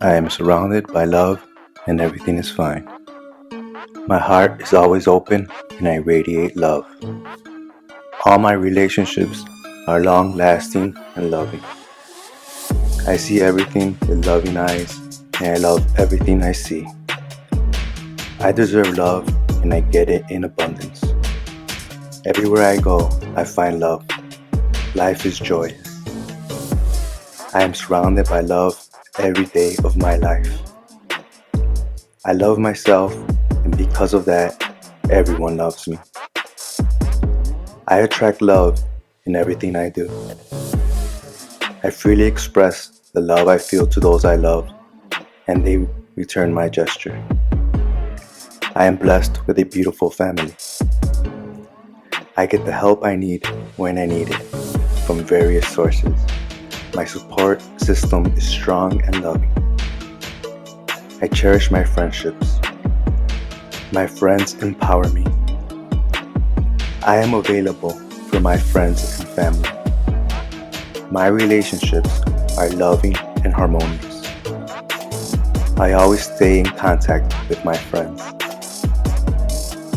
I am surrounded by love and everything is fine. My heart is always open and I radiate love. All my relationships are long lasting and loving. I see everything with loving eyes and I love everything I see. I deserve love and I get it in abundance. Everywhere I go, I find love. Life is joyous. I am surrounded by love every day of my life. I love myself, and because of that, everyone loves me. I attract love in everything I do. I freely express the love I feel to those I love, and they return my gesture. I am blessed with a beautiful family. I get the help I need when I need it from various sources. My support system is strong and loving. I cherish my friendships. My friends empower me. I am available for my friends and family. My relationships are loving and harmonious. I always stay in contact with my friends.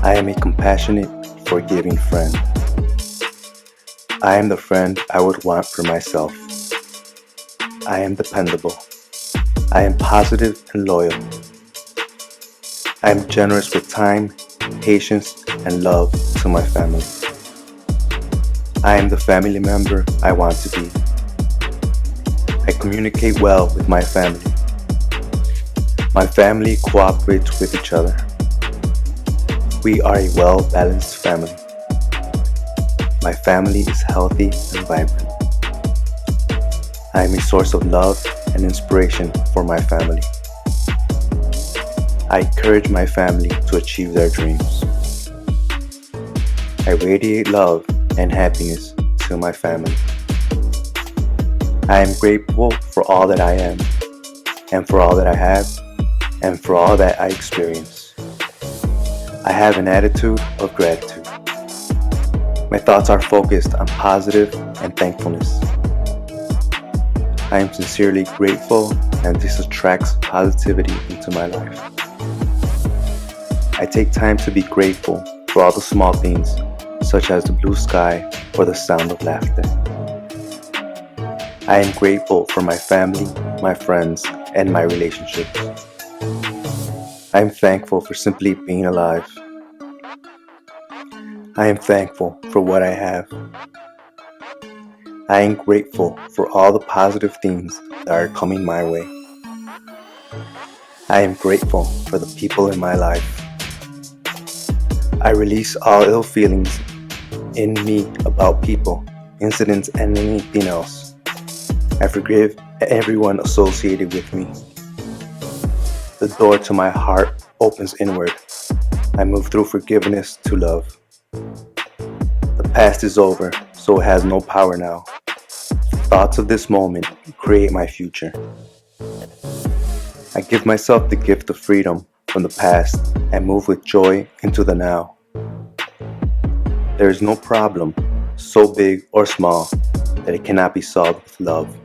I am a compassionate, forgiving friend. I am the friend I would want for myself. I am dependable. I am positive and loyal. I am generous with time, patience, and love to my family. I am the family member I want to be. I communicate well with my family. My family cooperates with each other. We are a well-balanced family. My family is healthy and vibrant. I am a source of love and inspiration for my family. I encourage my family to achieve their dreams. I radiate love and happiness to my family. I am grateful for all that I am, and for all that I have, and for all that I experience. I have an attitude of gratitude. My thoughts are focused on positive and thankfulness. I am sincerely grateful, and this attracts positivity into my life. I take time to be grateful for all the small things, such as the blue sky or the sound of laughter. I am grateful for my family, my friends, and my relationships. I am thankful for simply being alive. I am thankful for what I have. I am grateful for all the positive things that are coming my way. I am grateful for the people in my life. I release all ill feelings in me about people, incidents, and anything else. I forgive everyone associated with me. The door to my heart opens inward. I move through forgiveness to love. The past is over, so it has no power now. Thoughts of this moment create my future. I give myself the gift of freedom from the past and move with joy into the now. There is no problem, so big or small, that it cannot be solved with love.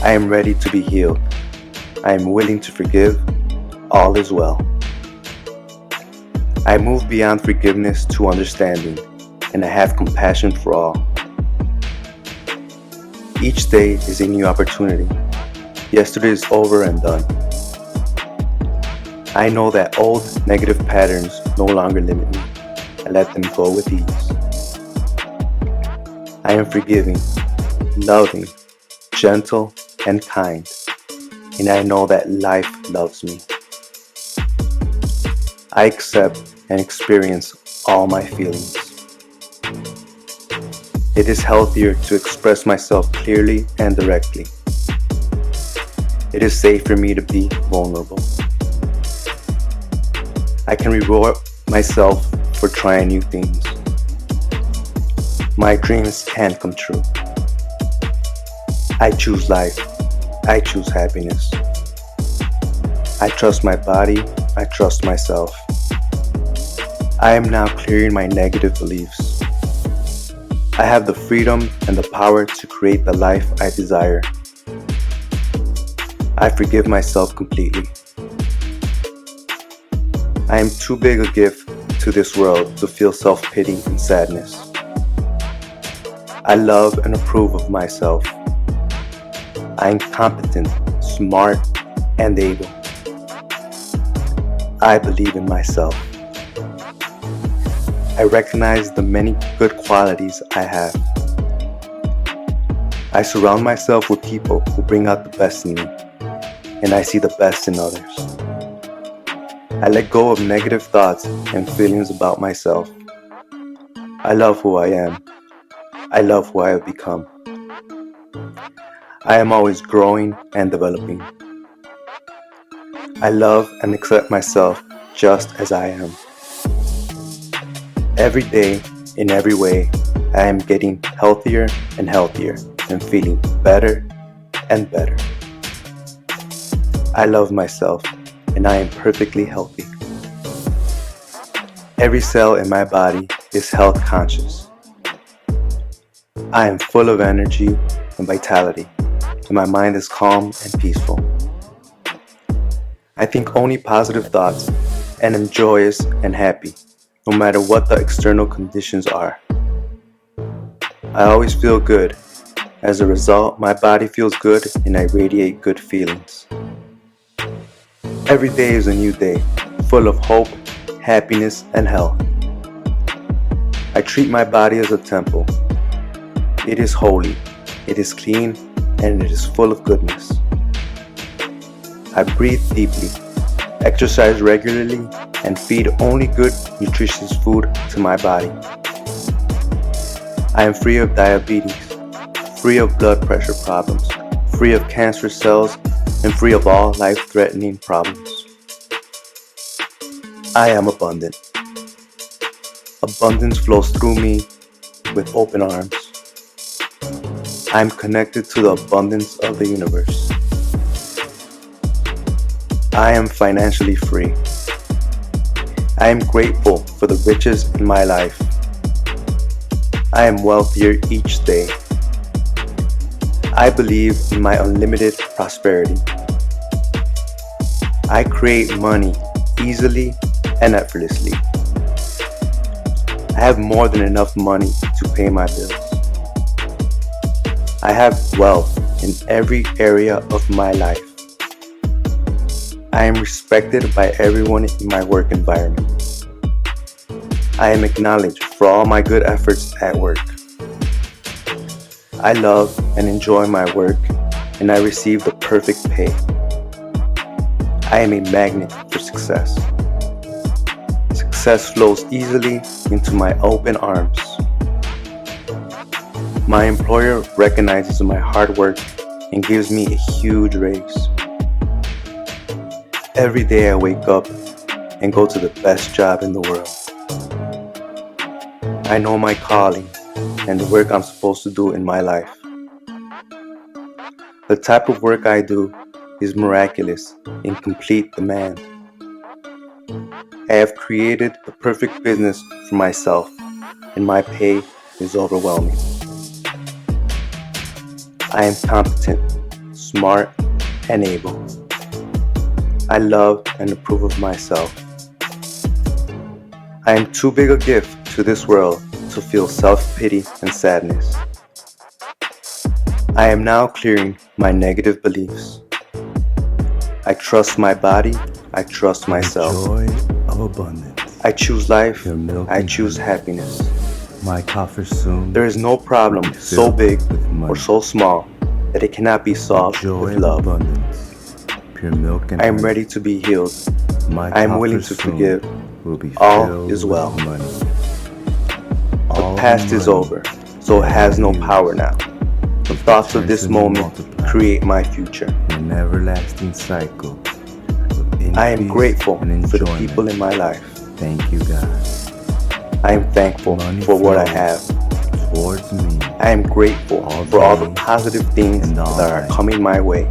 I am ready to be healed. I am willing to forgive. All is well. I move beyond forgiveness to understanding, and I have compassion for all. Each day is a new opportunity. Yesterday is over and done. I know that old negative patterns no longer limit me. I let them go with ease. I am forgiving, loving, gentle, and kind, and I know that life loves me. I accept and experience all my feelings. It is healthier to express myself clearly and directly. It is safe for me to be vulnerable. I can reward myself for trying new things. My dreams can come true. I choose life. I choose happiness. I trust my body. I trust myself. I am now clearing my negative beliefs. I have the freedom and the power to create the life I desire. I forgive myself completely. I am too big a gift to this world to feel self-pity and sadness. I love and approve of myself. I am competent, smart, and able. I believe in myself. I recognize the many good qualities I have. I surround myself with people who bring out the best in me, and I see the best in others. I let go of negative thoughts and feelings about myself. I love who I am. I love who I have become. I am always growing and developing. I love and accept myself just as I am. Every day, in every way, I am getting healthier and healthier and feeling better and better. I love myself and I am perfectly healthy. Every cell in my body is health conscious. I am full of energy and vitality, and my mind is calm and peaceful. I think only positive thoughts and am joyous and happy, no matter what the external conditions are. I always feel good. As a result, my body feels good and I radiate good feelings. Every day is a new day, full of hope, happiness, and health. I treat my body as a temple. It is holy, it is clean, and it is full of goodness. I breathe deeply, exercise regularly, and feed only good, nutritious food to my body. I am free of diabetes, free of blood pressure problems, free of cancer cells, and free of all life-threatening problems. I am abundant. Abundance flows through me with open arms. I am connected to the abundance of the universe. I am financially free. I am grateful for the riches in my life. I am wealthier each day. I believe in my unlimited prosperity. I create money easily and effortlessly. I have more than enough money to pay my bills. I have wealth in every area of my life. I am respected by everyone in my work environment. I am acknowledged for all my good efforts at work. I love and enjoy my work, and I receive the perfect pay. I am a magnet for success. Success flows easily into my open arms. My employer recognizes my hard work and gives me a huge raise. Every day I wake up and go to the best job in the world. I know my calling and the work I'm supposed to do in my life. The type of work I do is miraculous in complete demand. I have created the perfect business for myself, and my pay is overwhelming. I am competent, smart, and able. I love and approve of myself. I am too big a gift to this world to feel self-pity and sadness. I am now clearing my negative beliefs. I trust my body. I trust myself. Joy of abundance. I choose life. Your milk I and choose honey. happiness. My coffers soon. There is no problem so big or so small that it cannot be solved Joy with of love. abundance. Pure milk and I am honey. ready to be healed. My I am willing coffers to soon forgive. will be All filled is with well. money. The All past is money over, so it has no power now. The thoughts of this turns into moment multiply. create my future. An everlasting cycle of I am increase grateful and for the enjoyment. people in my life. Thank you, God. I am thankful Money for what I flows have. towards me. I am grateful All for all the day positive things and all that are night. coming my way.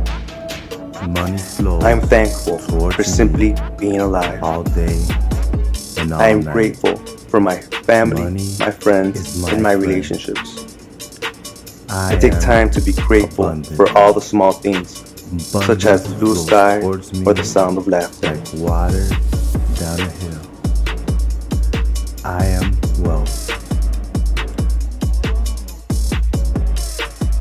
Money flows. I am thankful towards for me simply being alive. all day and all I am night. grateful for my family, Money my friends, is my and my friend. relationships. I I take am time to be grateful abundant. for all the small things such as Abundance the blue flows sky towards or me the sound of laughter. like water down a hill. I am wealth.